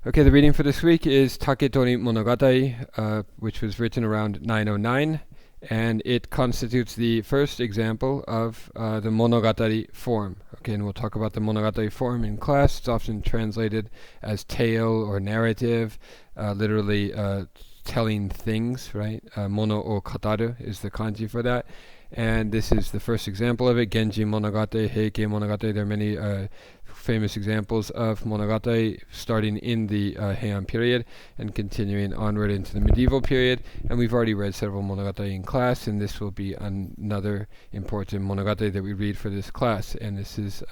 Okay, the reading for this week is Taketori Monogatari, which was written around 909, and it constitutes the first example of the Monogatari form. Okay, and we'll talk about the Monogatari form in class. It's often translated as tale or narrative, literally telling things, right? Mono o kataru is the kanji for that. And this is the first example of it. Genji Monogatari, Heike Monogatari. There are many famous examples of Monogatari starting in the Heian period and continuing onward into the medieval period. And we've already read several Monogatari in class, and this will be another important Monogatari that we read for this class. And this is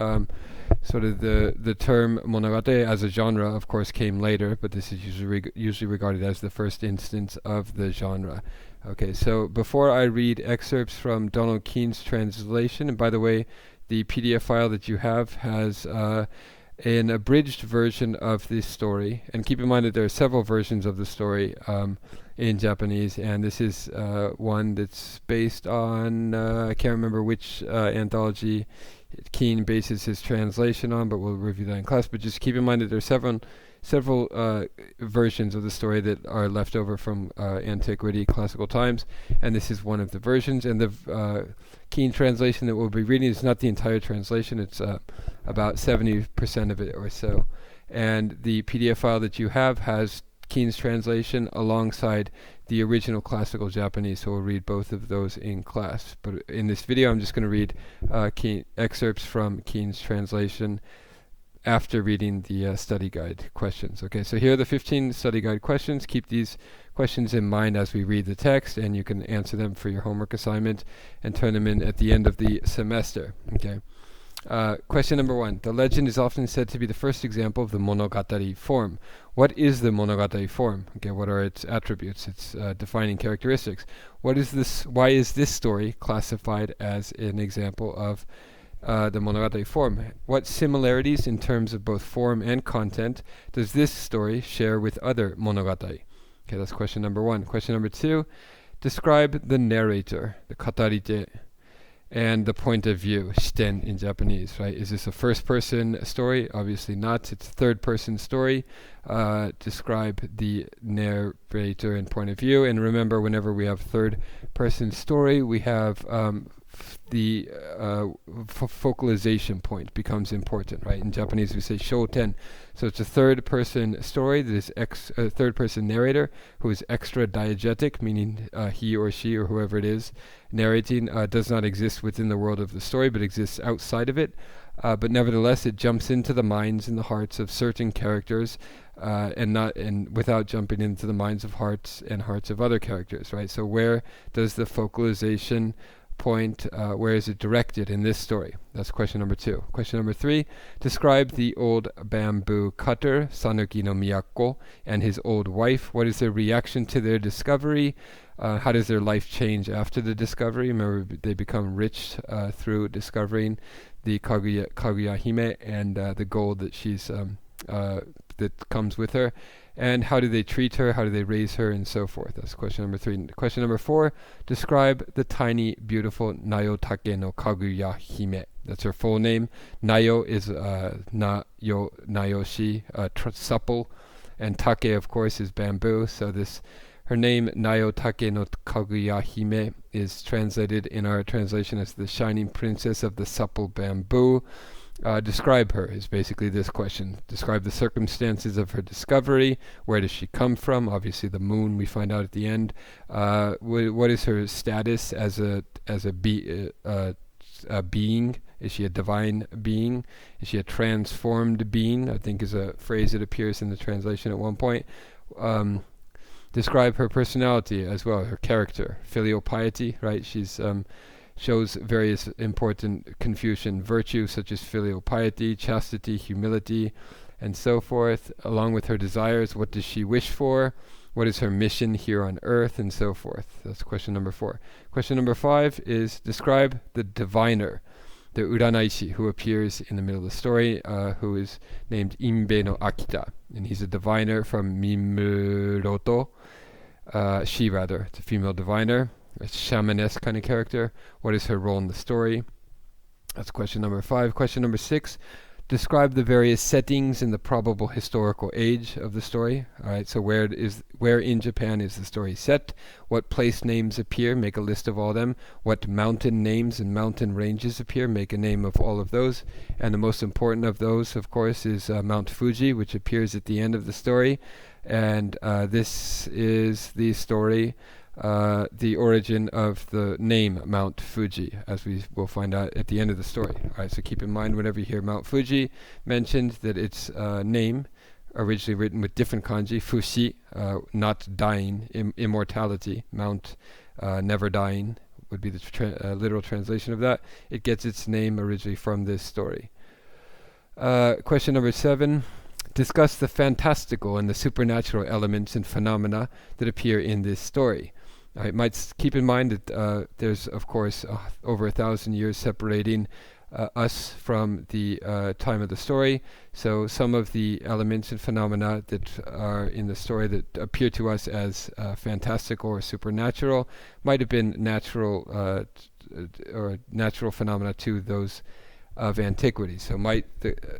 sort of the term Monogatari as a genre, of course, came later, but this is usually regarded as the first instance of the genre. Okay, so before I read excerpts from Donald Keene's translation, and by the way, the PDF file that you have has an abridged version of this story, and keep in mind that there are several versions of the story in Japanese, and this is one that's based on, I can't remember which anthology Keene bases his translation on, but we'll review that in class. But just keep in mind that there are several versions of the story that are left over from antiquity, classical times, and this is one of the versions. And the Keene translation that we'll be reading is not the entire translation, it's about 70% of it or so. And the PDF file that you have has Keene's translation alongside the original classical Japanese, so we'll read both of those in class. But in this video, I'm just going to read excerpts from Keene's translation after reading the study guide questions. Okay, so here are the 15 study guide questions. Keep these questions in mind as we read the text, and you can answer them for your homework assignment and turn them in at the end of the semester. Okay. Question number 1. The legend is often said to be the first example of the Monogatari form. What is the Monogatari form? Okay, what are its attributes, its defining characteristics? What is this? Why is this story classified as an example of the Monogatari form? What similarities in terms of both form and content does this story share with other Monogatari? Okay, that's question number 1. Question number 2, describe the narrator, the katarite, and the point of view, shiten in Japanese, right? Is this a first-person story? Obviously not. It's a third-person story. Describe the narrator and point of view. And remember, whenever we have third-person story, we have the focalization point becomes important, right? In Japanese, we say shoten. So it's a third-person story that is a third-person narrator who is extra diegetic, meaning he or she or whoever it is narrating does not exist within the world of the story, but exists outside of it. But nevertheless, it jumps into the minds and the hearts of certain characters, and without jumping into the minds of hearts of other characters, right? So where does the focalization point, where is it directed in this story? That's question number 2. Question number 3, describe the old bamboo cutter, Sanuki no Miyako, and his old wife. What is their reaction to their discovery? How does their life change after the discovery? Remember, they become rich through discovering the Kaguya Hime and the gold that she's that comes with her. And how do they treat her? How do they raise her? And so forth. That's question number 3. Question number 4, describe the tiny, beautiful Nayotake no Kaguya Hime. That's her full name. Nayo is nayoshi, supple. And take, of course, is bamboo. So her name, Nayotake no Kaguya Hime, is translated in our translation as the shining princess of the supple bamboo. Describe her is basically this question. Describe the circumstances of her discovery. Where does she come from? Obviously the moon, we find out at the end. What is her status as a being? Is she a divine being? Is she a transformed being? I think is a phrase that appears in the translation at one point. Describe her personality as well, her character. Filial piety, right? She's shows various important Confucian virtues such as filial piety, chastity, humility, and so forth, along with her desires. What does she wish for? What is her mission here on earth, and so forth? That's question number 4. Question number 5 is describe the diviner, the uranaishi, who appears in the middle of the story, who is named Inbe no Akita, and he's a diviner from Mimuroto. She rather, it's a female diviner, a shamanesque kind of character. What is her role in the story? That's question number 5. Question number 6, Describe the various settings and the probable historical age of the story. All right, so where in Japan is the story set? What place names appear? Make a list of all of them. What mountain names and mountain ranges appear? Make a name of all of those. And the most important of those, of course, is Mount Fuji, which appears at the end of the story. And this is the story, the origin of the name Mount Fuji, as we will find out at the end of the story. All right, so keep in mind whenever you hear Mount Fuji mentioned that its name, originally written with different kanji, fushi, not dying, immortality, Mount never dying would be the literal translation of that. It gets its name originally from this story. Question number 7. Discuss the fantastical and the supernatural elements and phenomena that appear in this story. I might keep in mind that there's, of course, over 1,000 years separating us from the time of the story. So some of the elements and phenomena that are in the story that appear to us as fantastical or supernatural might have been natural or natural phenomena to those of antiquity. So might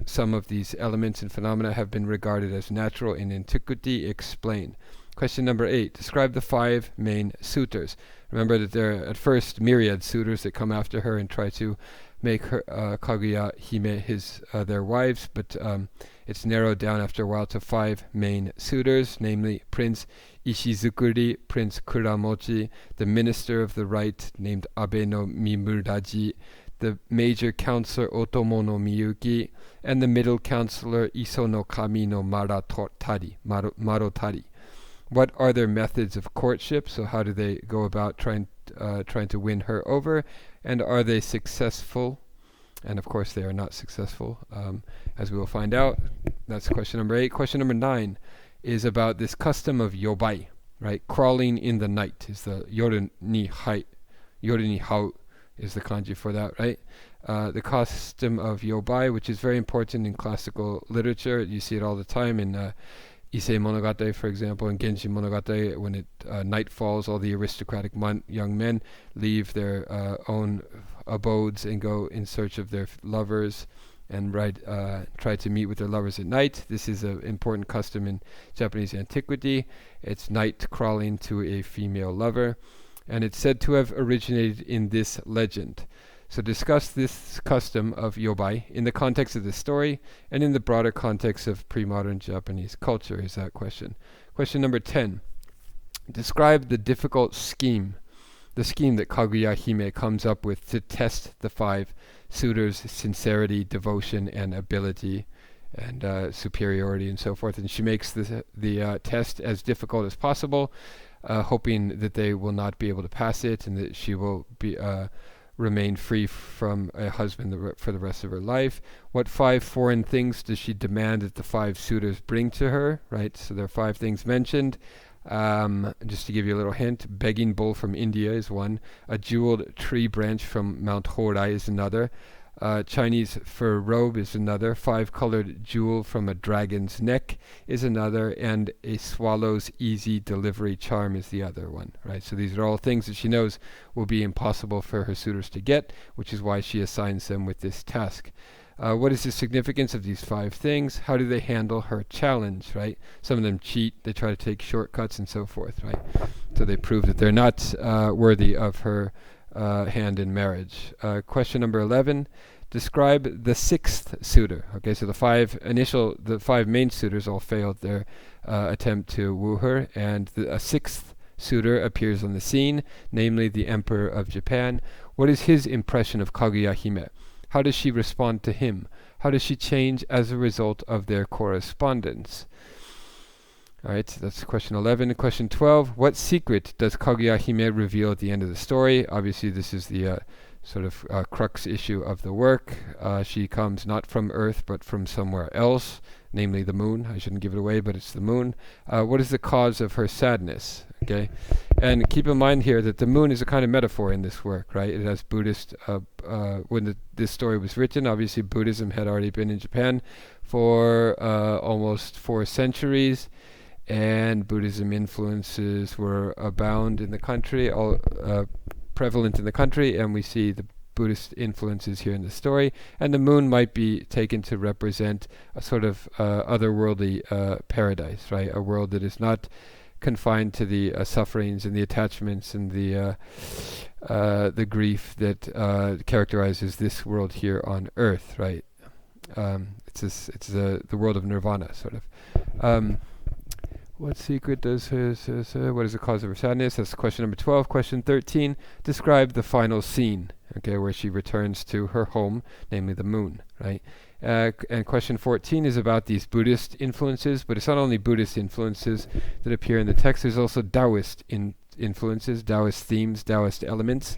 some of these elements and phenomena have been regarded as natural in antiquity? Explain. Question number 8. Describe the 5 main suitors. Remember that there are at first myriad suitors that come after her and try to make her Kaguya Hime their wives, but it's narrowed down after a while to 5 main suitors, namely Prince Ishizukuri, Prince Kuramochi, the Minister of the Right named Abe no Mimuraji, the Major Counselor Otomo no Miyuki, and the Middle Counselor Iso no Kami no Marotari. What are their methods of courtship? So how do they go about trying to win her over? And are they successful? And of course they are not successful, as we will find out. That's question number 8. Question number 9 is about this custom of yobai, right? Crawling in the night is the yoru ni hau is the kanji for that, right? The custom of yobai, which is very important in classical literature. You see it all the time in Issei Monogatari, for example, in Genji Monogatari, when night falls, all the aristocratic young men leave their own abodes and go in search of their lovers and try to meet with their lovers at night. This is an important custom in Japanese antiquity. It's night crawling to a female lover, and it's said to have originated in this legend. So discuss this custom of yobai in the context of the story and in the broader context of pre-modern Japanese culture is that question. Question number 10. Describe the difficult scheme that Kaguya Hime comes up with to test the 5 suitors' sincerity, devotion, and ability, and superiority, and so forth. And she makes the test as difficult as possible, hoping that they will not be able to pass it and that she will remain free from a husband for the rest of her life. What 5 foreign things does she demand that the 5 suitors bring to her, right? So there are 5 things mentioned. Just to give you a little hint, begging bowl from India is one. A jeweled tree branch from Mount Horai is another. Chinese fur robe is another. 5-colored jewel from a dragon's neck is another, and a swallow's easy delivery charm is the other one, right? So these are all things that she knows will be impossible for her suitors to get, which is why she assigns them with this task. What is the significance of these 5 things? How do they handle her challenge, right? Some of them cheat, they try to take shortcuts and so forth, right? So they prove that they're not worthy of her hand in marriage. Question number 11. Describe the 6th suitor. Okay, so the 5 main suitors all failed their attempt to woo her, and a 6th suitor appears on the scene, namely the Emperor of Japan. What is his impression of Kaguya Hime? How does she respond to him? How does she change as a result of their correspondence? All right, so that's question 11. Question 12, what secret does Kaguya Hime reveal at the end of the story? Obviously, this is the sort of crux issue of the work. She comes not from Earth, but from somewhere else, namely the moon. I shouldn't give it away, but it's the moon. What is the cause of her sadness? Okay, and keep in mind here that the moon is a kind of metaphor in this work, right? It has Buddhist, when this story was written, obviously Buddhism had already been in Japan for almost 4 centuries, and Buddhism influences were abound in the country, prevalent in the country, and we see the Buddhist influences here in the story, and the moon might be taken to represent a sort of otherworldly paradise, right? A world that is not confined to the sufferings and the attachments and the grief that characterizes this world here on Earth, right? It's the world of nirvana, sort of. What secret does what is the cause of her sadness? That's question number 12. Question 13, describe the final scene, okay, where she returns to her home, namely the moon, right? And question 14 is about these Buddhist influences, but it's not only Buddhist influences that appear in the text, there's also Taoist influences, Taoist themes, Taoist elements,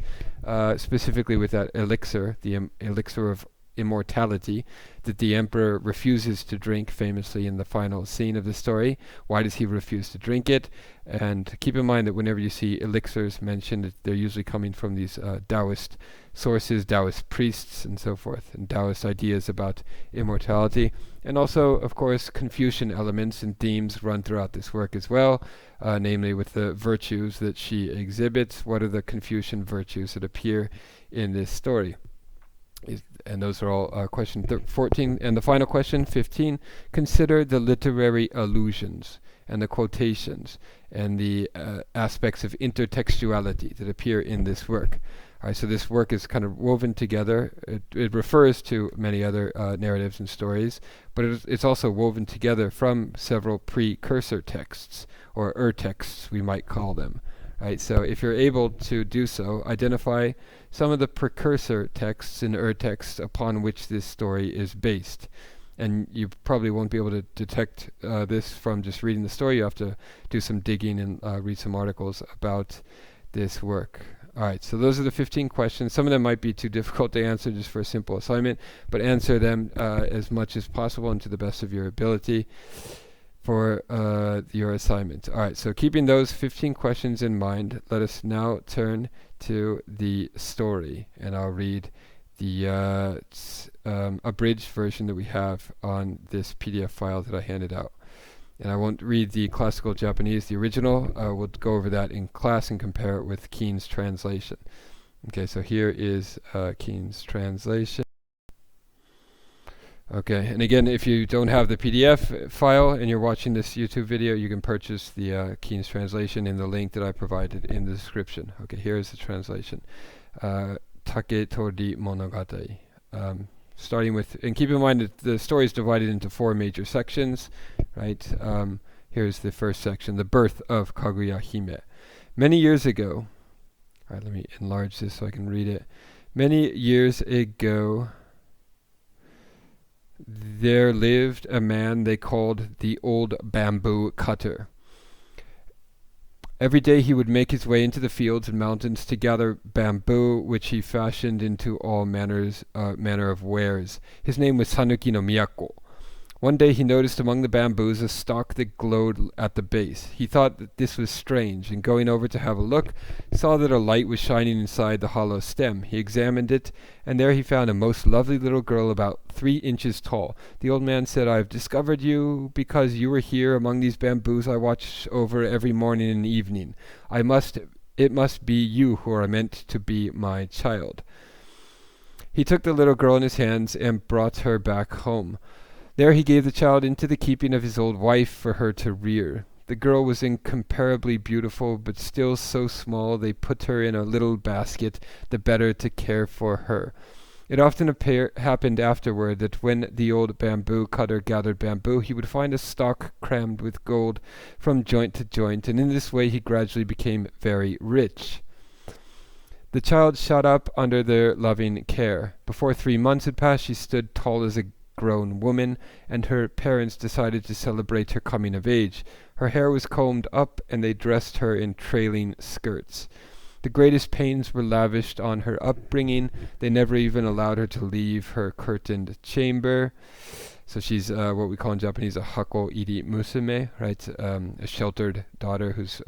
specifically with that elixir, the elixir of immortality that the emperor refuses to drink famously in the final scene of the story. Why does he refuse to drink it? And keep in mind that whenever you see elixirs mentioned, they're usually coming from these Taoist sources, Taoist priests and so forth, and Taoist ideas about immortality. And also, of course, Confucian elements and themes run throughout this work as well, namely with the virtues that she exhibits. What are the Confucian virtues that appear in this story? And those are all question 14. And the final question, 15, consider the literary allusions and the quotations and the aspects of intertextuality that appear in this work. All right, so this work is kind of woven together. It refers to many other narratives and stories, but it's also woven together from several precursor texts, or texts we might call them. Right, so if you're able to do so, identify some of the precursor texts and texts upon which this story is based. And you probably won't be able to detect this from just reading the story. You have to do some digging and read some articles about this work. Alright, so those are the 15 questions. Some of them might be too difficult to answer just for a simple assignment, but answer them as much as possible and to the best of your ability for your assignment. Alright, so keeping those 15 questions in mind, let us now turn to the story, and I'll read the abridged version that we have on this PDF file that I handed out. And I won't read the classical Japanese, the original. We'll go over that in class and compare it with Keene's translation. Okay, so here is Keene's translation. Okay, and again, if you don't have the PDF file and you're watching this YouTube video, you can purchase the Keene's translation in the link that I provided in the description. Okay, here's the translation. Taketori Monogatari. Starting with, and keep in mind that the story is divided into 4 major sections, right? Here's the first section, the birth of Kaguya Hime. Many years ago, all right, let me enlarge this so I can read it. Many years ago, there lived a man they called the Old Bamboo Cutter. Every day he would make his way into the fields and mountains to gather bamboo, which he fashioned into all manner of wares. His name was Sanuki no Miyako. One day he noticed among the bamboos a stalk that glowed at the base. He thought that this was strange, and going over to have a look, saw that a light was shining inside the hollow stem. He examined it, and there he found a most lovely little girl about 3 inches tall. The old man said, "I have discovered you because you were here among these bamboos I watch over every morning and evening. It must be you who are meant to be my child." He took the little girl in his hands and brought her back home. There he gave the child into the keeping of his old wife for her to rear. The girl was incomparably beautiful, but still so small they put her in a little basket, the better to care for her. It often happened afterward that when the old bamboo cutter gathered bamboo, he would find a stalk crammed with gold from joint to joint, and in this way he gradually became very rich. The child shot up under their loving care. Before 3 months had passed, she stood tall as a grown woman, and her parents decided to celebrate her coming of age. Her hair was combed up, and they dressed her in trailing skirts. The greatest pains were lavished on her upbringing. They never even allowed her to leave her curtained chamber. So she's what we call in Japanese a hako iri musume, right? A sheltered daughter whose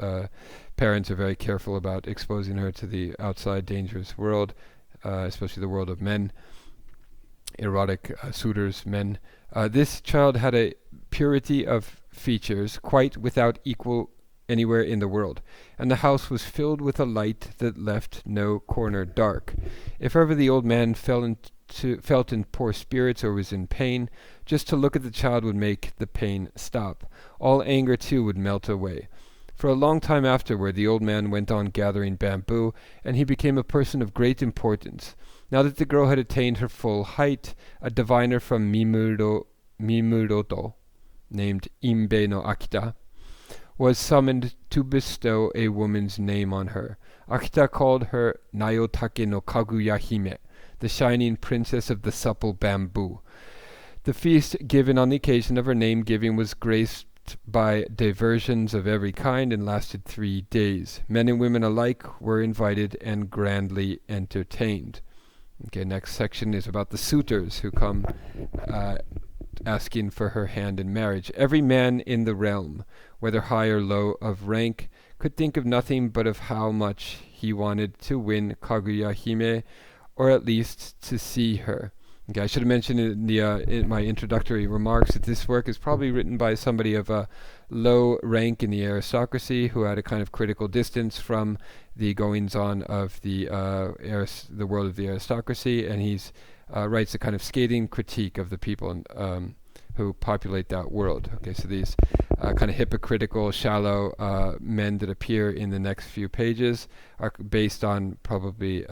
parents are very careful about exposing her to the outside dangerous world, especially the world of men. Erotic suitors, men. This child had a purity of features quite without equal anywhere in the world, and the house was filled with a light that left no corner dark. If ever the old man felt in poor spirits or was in pain, just to look at the child would make the pain stop. All anger too would melt away. For a long time afterward, the old man went on gathering bamboo, and he became a person of great importance. Now that the girl had attained her full height, a diviner from Mimuroto, named Imbe no Akita, was summoned to bestow a woman's name on her. Akita called her Nayotake no Kaguya Hime, the shining princess of the supple bamboo. The feast given on the occasion of her name-giving was graced by diversions of every kind and lasted 3 days. Men and women alike were invited and grandly entertained. Okay, next section is about the suitors who come asking for her hand in marriage. Every man in the realm, whether high or low of rank, could think of nothing but of how much he wanted to win Kaguya Hime, or at least to see her. Okay, I should have mentioned in my introductory remarks that this work is probably written by somebody of a low rank in the aristocracy who had a kind of critical distance from the goings-on of the world of the aristocracy, and he's writes a kind of scathing critique of the people who populate that world. Okay, so these kind of hypocritical, shallow men that appear in the next few pages are based on probably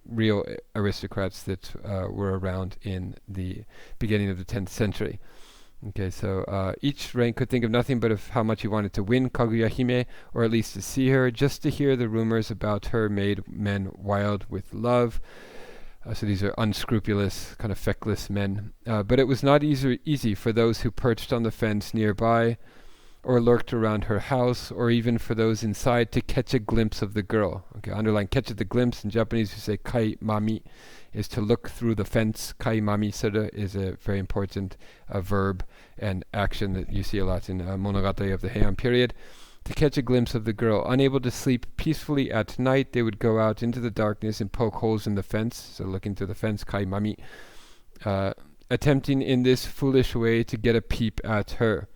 real aristocrats that were around in the beginning of the 10th century. Okay, so each rank could think of nothing but of how much he wanted to win Kaguya Hime, or at least to see her. Just to hear the rumors about her made men wild with love. So these are unscrupulous, kind of feckless men. But it was not easy for those who perched on the fence nearby, or lurked around her house, or even for those inside to catch a glimpse of the girl. Okay, underline catch the glimpse. In Japanese we say kai mami, is to look through the fence. Kai mami sura is a very important verb and action that you see a lot in Monogatari of the Heian period. To catch a glimpse of the girl. Unable to sleep peacefully at night, they would go out into the darkness and poke holes in the fence, so looking through the fence, kai mami, attempting in this foolish way to get a peep at her.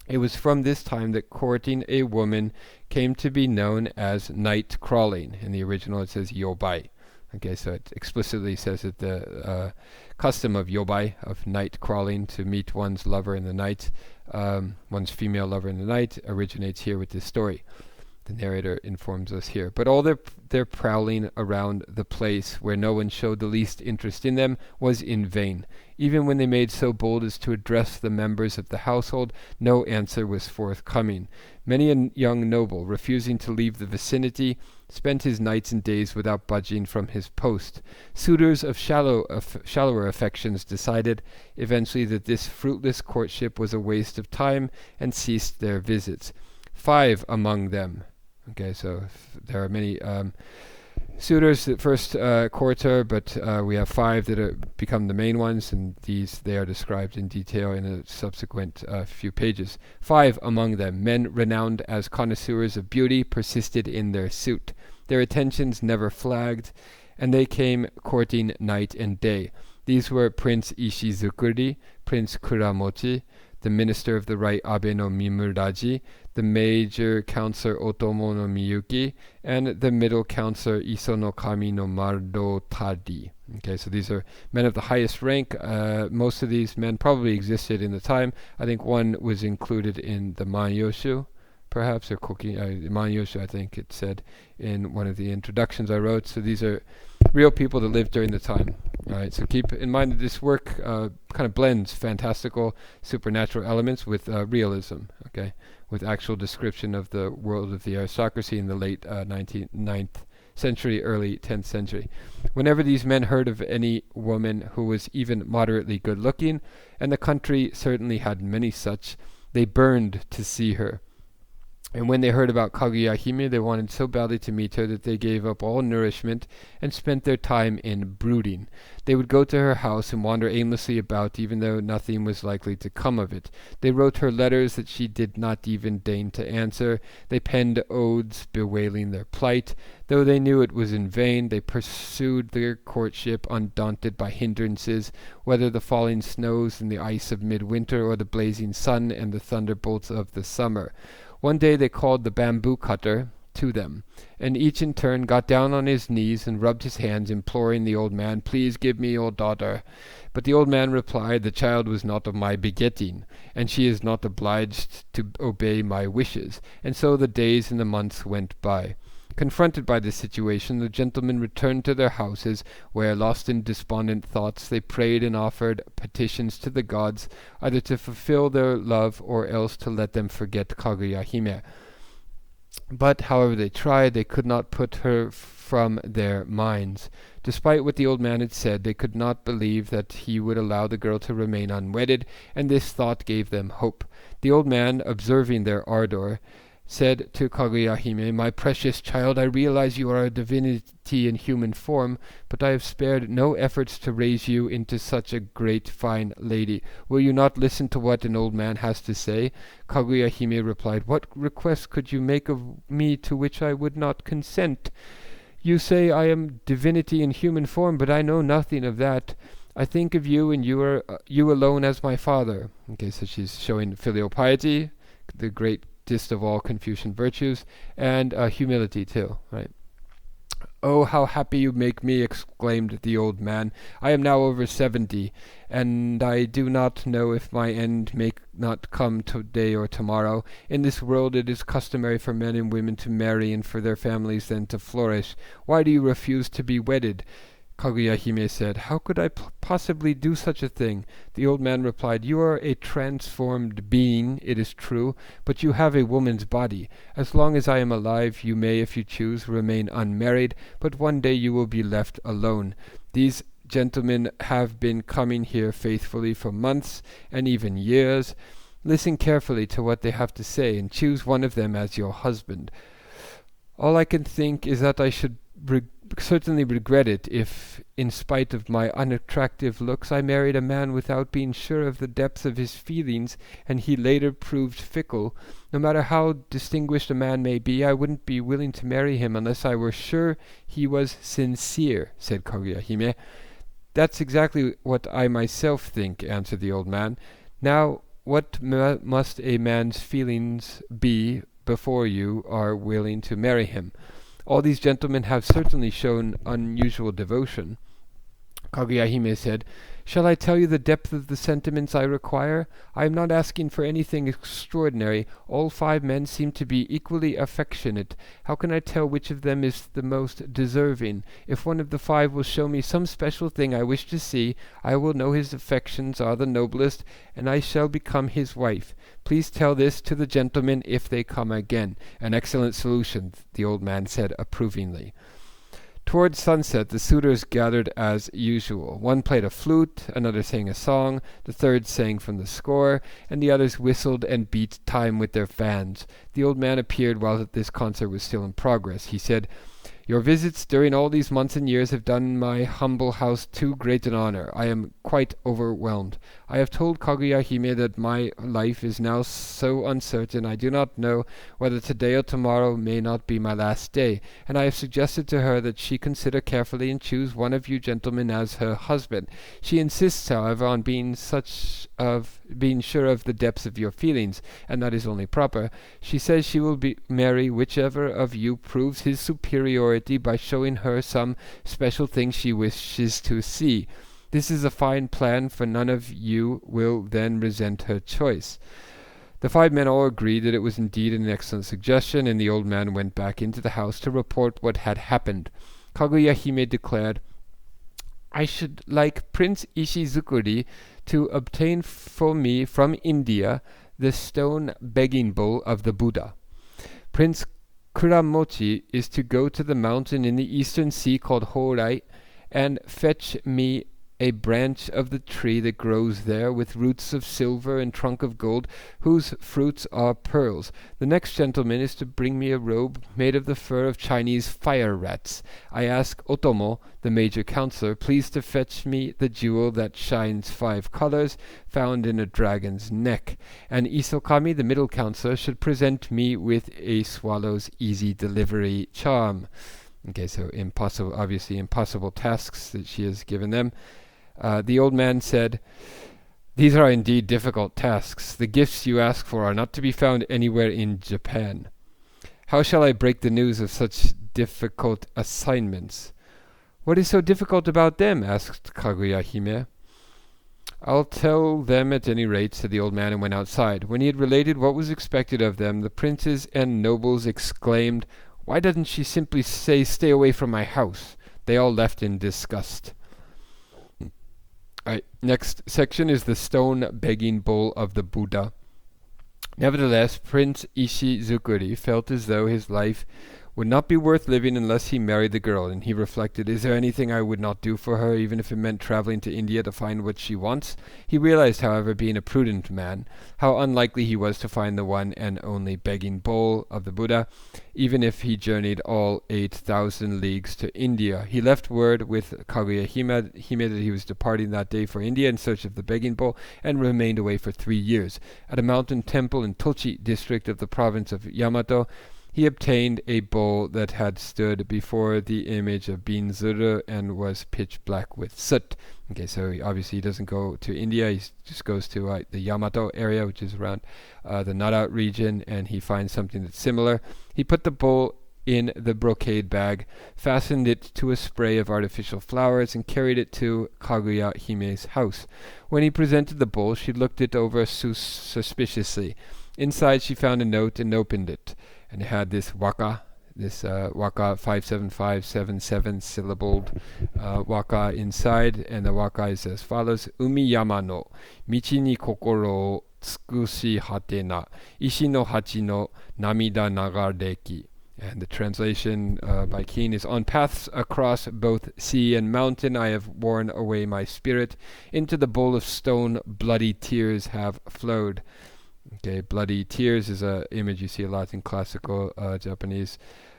It was from this time that courting a woman came to be known as night crawling. In the original it says yobai. Okay, so it explicitly says that the custom of yobai, of night crawling to meet one's lover in the night, one's female lover in the night, originates here with this story. The narrator informs us here. But all their prowling around the place where no one showed the least interest in them was in vain. Even when they made so bold as to address the members of the household, no answer was forthcoming. Many a young noble, refusing to leave the vicinity, spent his nights and days without budging from his post. Suitors of shallower affections decided eventually that this fruitless courtship was a waste of time and ceased their visits. 5 among them. Okay, so there are many suitors that first court her, but we have 5 that become the main ones, and they are described in detail in a subsequent few pages. 5 among them, men renowned as connoisseurs of beauty, persisted in their suit. Their attentions never flagged, and they came courting night and day. These were Prince Ishizukuri, Prince Kuramochi, the minister of the right Abe no Mimuraji, the major counselor Otomo no Miyuki, and the middle counselor Iso no Kami no Marotari. Okay, so these are men of the highest rank. Most of these men probably existed in the time. I think one was included in the Manyoshu, perhaps, or Koki, Manyoshu, I think it said in one of the introductions I wrote. So these are real people that lived during the time. All right, so keep in mind that this work kind of blends fantastical, supernatural elements with realism, okay, with actual description of the world of the aristocracy in the late 9th century, early 10th century. Whenever these men heard of any woman who was even moderately good looking, and the country certainly had many such, they burned to see her. And when they heard about Kaguya Hime, they wanted so badly to meet her that they gave up all nourishment and spent their time in brooding. They would go to her house and wander aimlessly about, even though nothing was likely to come of it. They wrote her letters that she did not even deign to answer. They penned odes bewailing their plight. Though they knew it was in vain, they pursued their courtship undaunted by hindrances, whether the falling snows and the ice of midwinter or the blazing sun and the thunderbolts of the summer. One day they called the bamboo cutter to them, and each in turn got down on his knees and rubbed his hands, imploring the old man, "Please give me your daughter." But the old man replied, "The child was not of my begetting, and she is not obliged to obey my wishes." And so the days and the months went by. Confronted by this situation, the gentlemen returned to their houses, where, lost in despondent thoughts, they prayed and offered petitions to the gods, either to fulfill their love or else to let them forget Kaguya-hime. But, however they tried, they could not put her from their minds. Despite what the old man had said, they could not believe that he would allow the girl to remain unwedded, and this thought gave them hope. The old man, observing their ardor, said to Kaguya-hime, "My precious child, I realize you are a divinity in human form, but I have spared no efforts to raise you into such a great fine lady. Will you not listen to what an old man has to say?" Kaguya-hime replied, "What request could you make of me to which I would not consent? You say I am divinity in human form, but I know nothing of that. I think of you and you alone as my father." Okay, so she's showing filial piety, the greatest of all Confucian virtues, and humility too, right? "Oh, how happy you make me!" exclaimed the old man. "I am now over 70, and I do not know if my end may not come today or tomorrow. In this world it is customary for men and women to marry and for their families then to flourish. Why do you refuse to be wedded?" Kaguya-hime said, "How could I possibly do such a thing?" The old man replied, "You are a transformed being, it is true, but you have a woman's body. As long as I am alive, you may, if you choose, remain unmarried, but one day you will be left alone. These gentlemen have been coming here faithfully for months and even years. Listen carefully to what they have to say, and choose one of them as your husband. All I can think is that I should certainly regret it if, in spite of my unattractive looks, I married a man without being sure of the depth of his feelings, and he later proved fickle. No matter how distinguished a man may be, I wouldn't be willing to marry him unless I were sure he was sincere," said Kaguya-hime. "That's exactly what I myself think," answered the old man. "Now, what must a man's feelings be before you are willing to marry him? All these gentlemen have certainly shown unusual devotion." Kaguya-hime said, "Shall I tell you the depth of the sentiments I require? I am not asking for anything extraordinary. All 5 men seem to be equally affectionate. How can I tell which of them is the most deserving? If one of the 5 will show me some special thing I wish to see, I will know his affections are the noblest, and I shall become his wife. Please tell this to the gentlemen if they come again." "An excellent solution," the old man said approvingly. Towards sunset, the suitors gathered as usual. One played a flute, another sang a song, the third sang from the score, and the others whistled and beat time with their fans. The old man appeared while this concert was still in progress. He said, "Your visits during all these months and years have done my humble house too great an honor. I am quite overwhelmed. I have told Kaguya-hime that my life is now so uncertain I do not know whether today or tomorrow may not be my last day, and I have suggested to her that she consider carefully and choose one of you gentlemen as her husband. She insists, however, on being sure of the depths of your feelings, and that is only proper. She says she will marry whichever of you proves his superiority by showing her some special thing she wishes to see. This is a fine plan, for none of you will then resent her choice." The 5 men all agreed that it was indeed an excellent suggestion, and the old man went back into the house to report what had happened. Kaguya-hime declared, "I should like Prince Ishizukuri to obtain for me from India the stone begging bowl of the Buddha. Prince Kuramochi is to go to the mountain in the eastern sea called Horai and fetch me a branch of the tree that grows there, with roots of silver and trunk of gold, whose fruits are pearls. The next gentleman is to bring me a robe made of the fur of Chinese fire rats. I ask Otomo, the major counselor, please to fetch me the jewel that shines 5 colors, found in a dragon's neck. And Isokami, the middle counselor, should present me with a swallow's easy delivery charm." Okay, so obviously impossible tasks that she has given them. The old man said, These are indeed difficult tasks. The gifts you ask for are not to be found anywhere in Japan. How shall I break the news of such difficult assignments? What is so difficult about them? Asked Kaguya-hime. I'll tell them at any rate, said the old man, and went outside. When he had related what was expected of them, the princes and nobles exclaimed, Why doesn't she simply say, stay away from my house? They all left in disgust. Alright, next section is the stone begging bowl of the Buddha. Nevertheless, Prince Ishizukuri felt as though his life would not be worth living unless he married the girl, and he reflected, is there anything I would not do for her, even if it meant traveling to India to find what she wants? He realized, however, being a prudent man, how unlikely he was to find the one and only begging bowl of the Buddha, even if he journeyed all 8,000 leagues to India. He left word with Kaguya-hime that he was departing that day for India in search of the begging bowl, and remained away for 3 years. At a mountain temple in Tochi district of the province of Yamato, he obtained a bowl that had stood before the image of Binzuru and was pitch black with soot. Okay, so he doesn't go to India, he just goes to the Yamato area, which is around the Nara region, and he finds something that's similar. He put the bowl in the brocade bag, fastened it to a spray of artificial flowers, and carried it to Kaguya-hime's house. When he presented the bowl, she looked it over suspiciously. Inside she found a note and opened it. And it had this waka 57577 syllabled waka inside, and the waka is as follows: Umi yama no michi ni kokoro o tsukushi hatena ishi no hachi no namida nagareki. And the translation by Keene is, on paths across both sea and mountain I have worn away my spirit. Into the bowl of stone bloody tears have flowed. Okay, bloody tears is an image you see a lot in classical Japanese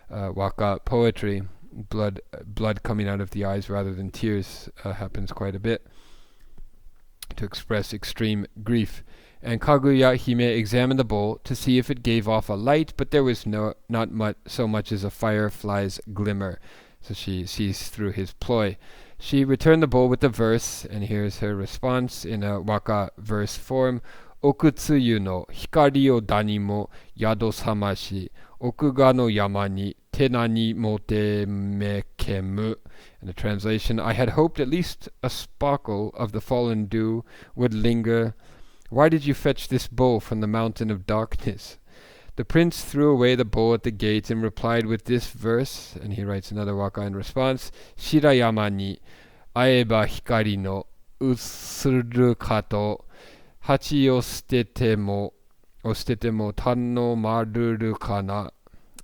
waka poetry. Blood coming out of the eyes rather than tears happens quite a bit to express extreme grief. And Kaguya-hime examined the bowl to see if it gave off a light, but there was not so much as a firefly's glimmer. So she sees through his ploy. She returned the bowl with the verse, and here's her response in a waka verse form. Okutsuyu no hikari o dani mo yado samashi okuga no yama ni tena ni mote me kemmu. And the translation, I had hoped at least a sparkle of the fallen dew would linger. Why did you fetch this bowl from the mountain of darkness? The prince threw away the bowl at the gate and replied with this verse, and he writes another waka in response. Shirayama ni aeba hikari no usuru kato hachi o stete mo tanno maruru kana.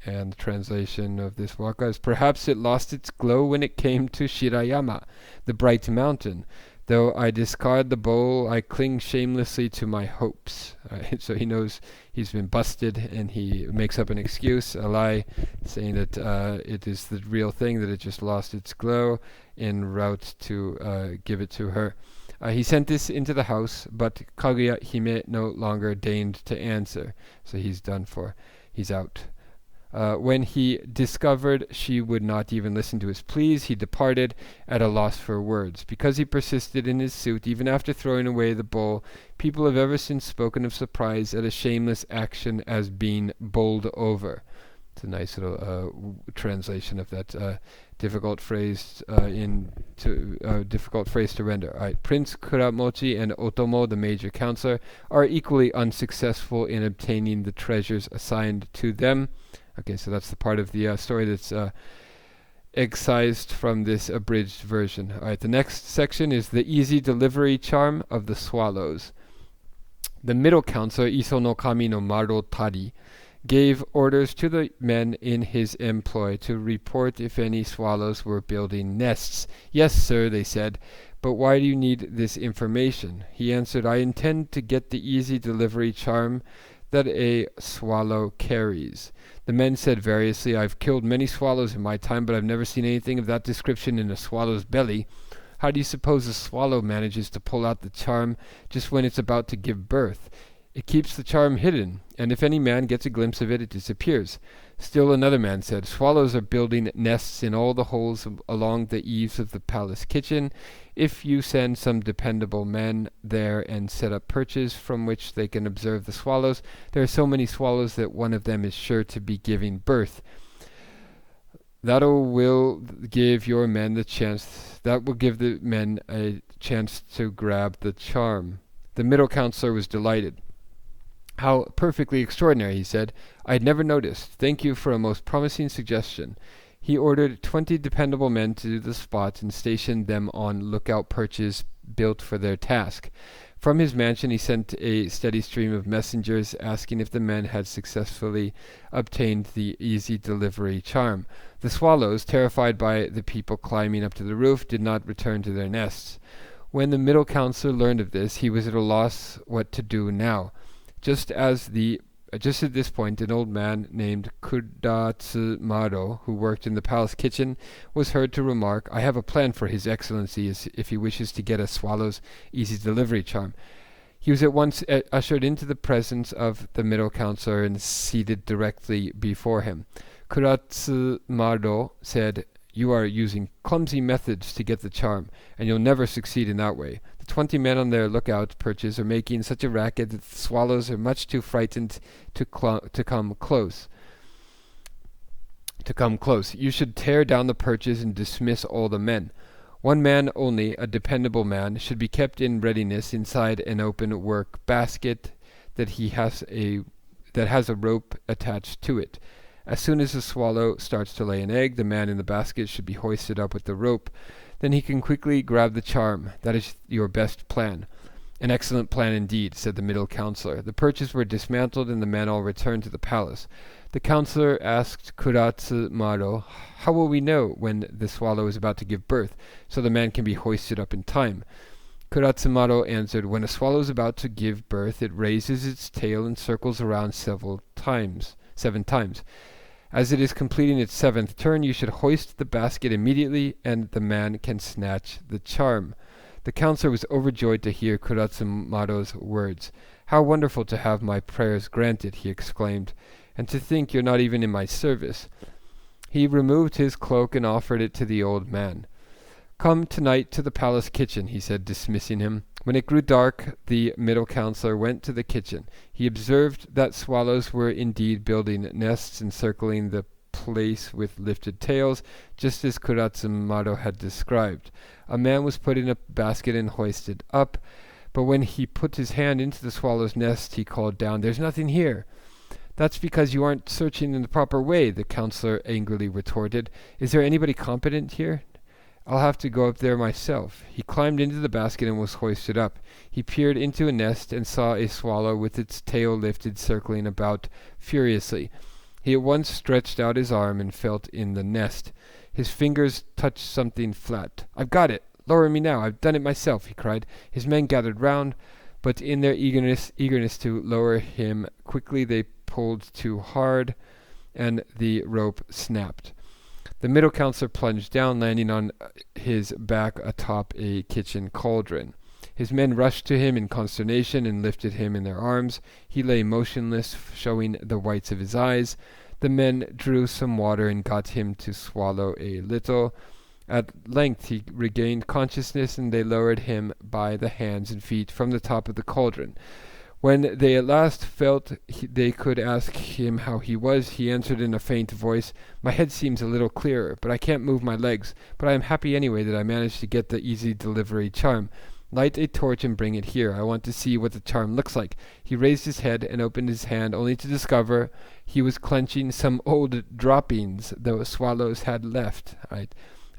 And the translation of this waka is, perhaps it lost its glow when it came to Shirayama, the bright mountain. Though I discard the bowl, I cling shamelessly to my hopes. So he knows he's been busted, and he makes up an excuse, a lie, saying that it is the real thing, that it just lost its glow, en route to give it to her. He sent this into the house, but Kaguya-hime no longer deigned to answer. So he's done for. He's out. When he discovered she would not even listen to his pleas, he departed at a loss for words. Because he persisted in his suit, even after throwing away the bowl, people have ever since spoken of surprise at a shameless action as being bowled over. It's a nice little translation of that difficult phrase difficult phrase to render. All right. Prince Kuramochi and Otomo, the major counselor, are equally unsuccessful in obtaining the treasures assigned to them. Okay, so that's the part of the story that's excised from this abridged version. All right, the next section is the easy delivery charm of the swallows. The middle counselor, Iso no Kami no Maro Tari, gave orders to the men in his employ to report if any swallows were building nests. Yes, sir, they said, but why do you need this information? He answered, I intend to get the easy delivery charm that a swallow carries. The men said variously, I've killed many swallows in my time, but I've never seen anything of that description in a swallow's belly. How do you suppose a swallow manages to pull out the charm just when it's about to give birth? It keeps the charm hidden, and if any man gets a glimpse of it, it disappears. Still another man said, swallows are building nests in all the holes along the eaves of the palace kitchen. If you send some dependable men there and set up perches from which they can observe the swallows, there are so many swallows that one of them is sure to be giving birth. That will give your men the chance. That will give the men a chance to grab the charm. The middle counselor was delighted. How perfectly extraordinary, he said. I had never noticed. Thank you for a most promising suggestion. He ordered 20 dependable men to the spot and stationed them on lookout perches built for their task. From his mansion he sent a steady stream of messengers asking if the men had successfully obtained the easy delivery charm. The swallows, terrified by the people climbing up to the roof, did not return to their nests. When the middle counselor learned of this, he was at a loss what to do now. Just at this point, an old man named Kudatsumaro, who worked in the palace kitchen, was heard to remark, I have a plan for His Excellency if he wishes to get a swallow's easy delivery charm. He was at once ushered into the presence of the middle counselor and seated directly before him. Kudatsumaro said, You are using clumsy methods to get the charm, and you'll never succeed in that way. 20 men on their lookout perches are making such a racket that the swallows are much too frightened to come close. You should tear down the perches and dismiss all the men. One man only, a dependable man, should be kept in readiness inside an open work basket that has a rope attached to it. As soon as the swallow starts to lay an egg, the man in the basket should be hoisted up with the rope. Then he can quickly grab the charm. That is your best plan. An excellent plan indeed, said the middle counselor. The perches were dismantled and the men all returned to the palace. The counselor asked Kudatsumaro, How will we know when the swallow is about to give birth, so the man can be hoisted up in time? Kudatsumaro answered, When a swallow is about to give birth, it raises its tail and circles around 7 times. As it is completing its 7th turn, you should hoist the basket immediately, and the man can snatch the charm. The counselor was overjoyed to hear Kudatsumaro's words. How wonderful to have my prayers granted, he exclaimed, and to think you're not even in my service. He removed his cloak and offered it to the old man. Come tonight to the palace kitchen, he said, dismissing him. When it grew dark, the middle counselor went to the kitchen. He observed that swallows were indeed building nests encircling the place with lifted tails, just as Kudatsumaro had described. A man was put in a basket and hoisted up, but when he put his hand into the swallow's nest, he called down, There's nothing here. That's because you aren't searching in the proper way, the counselor angrily retorted. Is there anybody competent here? I'll have to go up there myself. He climbed into the basket and was hoisted up. He peered into a nest and saw a swallow with its tail lifted circling about furiously. He at once stretched out his arm and felt in the nest. His fingers touched something flat. I've got it! Lower me now! I've done it myself! He cried. His men gathered round, but in their eagerness to lower him quickly they pulled too hard, and the rope snapped. The middle counselor plunged down, landing on his back atop a kitchen cauldron. His men rushed to him in consternation and lifted him in their arms. He lay motionless, showing the whites of his eyes. The men drew some water and got him to swallow a little. At length he regained consciousness, and they lowered him by the hands and feet from the top of the cauldron. When they at last felt they could ask him how he was, he answered in a faint voice, My head seems a little clearer, but I can't move my legs. But I am happy anyway that I managed to get the easy delivery charm. Light a torch and bring it here. I want to see what the charm looks like. He raised his head and opened his hand, only to discover he was clenching some old droppings the swallows had left.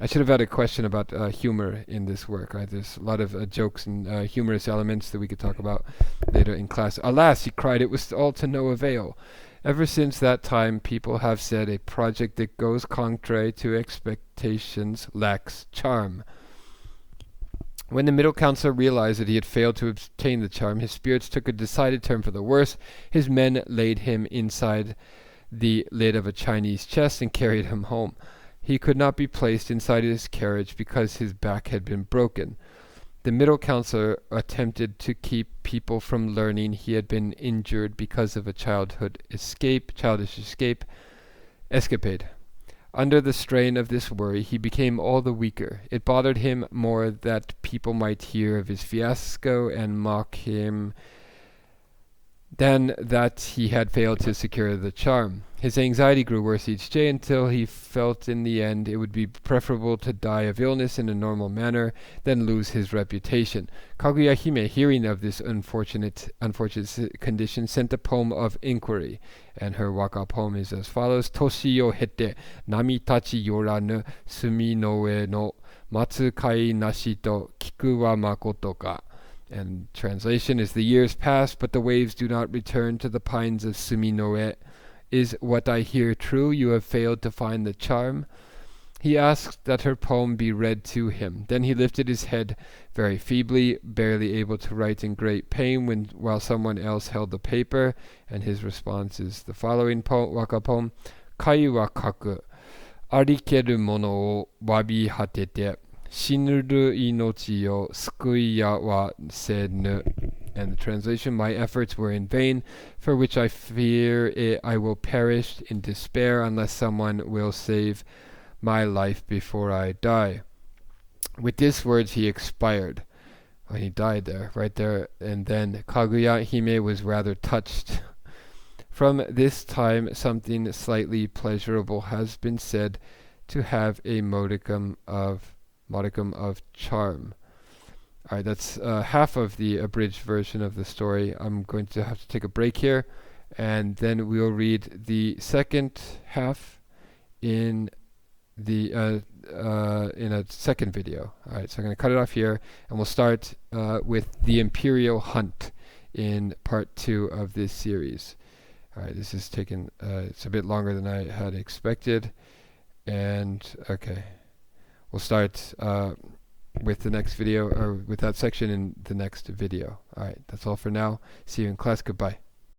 I should have had a question about humor in this work. There's a lot of jokes and humorous elements that we could talk about later in class. Alas, he cried, it was all to no avail. Ever since that time, people have said a project that goes contrary to expectations lacks charm. When the middle counselor realized that he had failed to obtain the charm, his spirits took a decided turn for the worse. His men laid him inside the lid of a Chinese chest and carried him home. He could not be placed inside his carriage because his back had been broken. The middle counselor attempted to keep people from learning he had been injured because of a childish escapade. Under the strain of this worry, he became all the weaker. It bothered him more that people might hear of his fiasco and mock him than that he had failed to secure the charm. His anxiety grew worse each day until he felt in the end it would be preferable to die of illness in a normal manner than lose his reputation. Kaguya Hime, hearing of this unfortunate condition, sent a poem of inquiry, and her waka poem is as follows: Toshi o hete nami tachi yoranu sumi no ue no matsukai nashi to kiku wa makoto ka. And translation is: the years pass, but the waves do not return to the pines of Sumi no Ue. Is what I hear true? You have failed to find the charm? He asked that her poem be read to him. Then he lifted his head very feebly, barely able to write in great pain while someone else held the paper, and his response is the following waka poem: Kai wa kaku, arikeru mono o wabi hatete, shinuru inochi o sukuiya wa senu. And the translation: my efforts were in vain, for which I fear I will perish in despair unless someone will save my life before I die. With these words he expired. Well, he died there, right there, and then Kaguya Hime was rather touched. From this time something slightly pleasurable has been said to have a modicum of charm. Alright, that's half of the abridged version of the story. I'm going to have to take a break here, and then we'll read the second half in a second video. Alright, so I'm going to cut it off here, and we'll start with the Imperial Hunt in part 2 of this series. Alright, this is taken, it's a bit longer than I had expected, and okay, we'll start with the next video, or with that section in the next video. Alright, that's all for now. See you in class. Goodbye.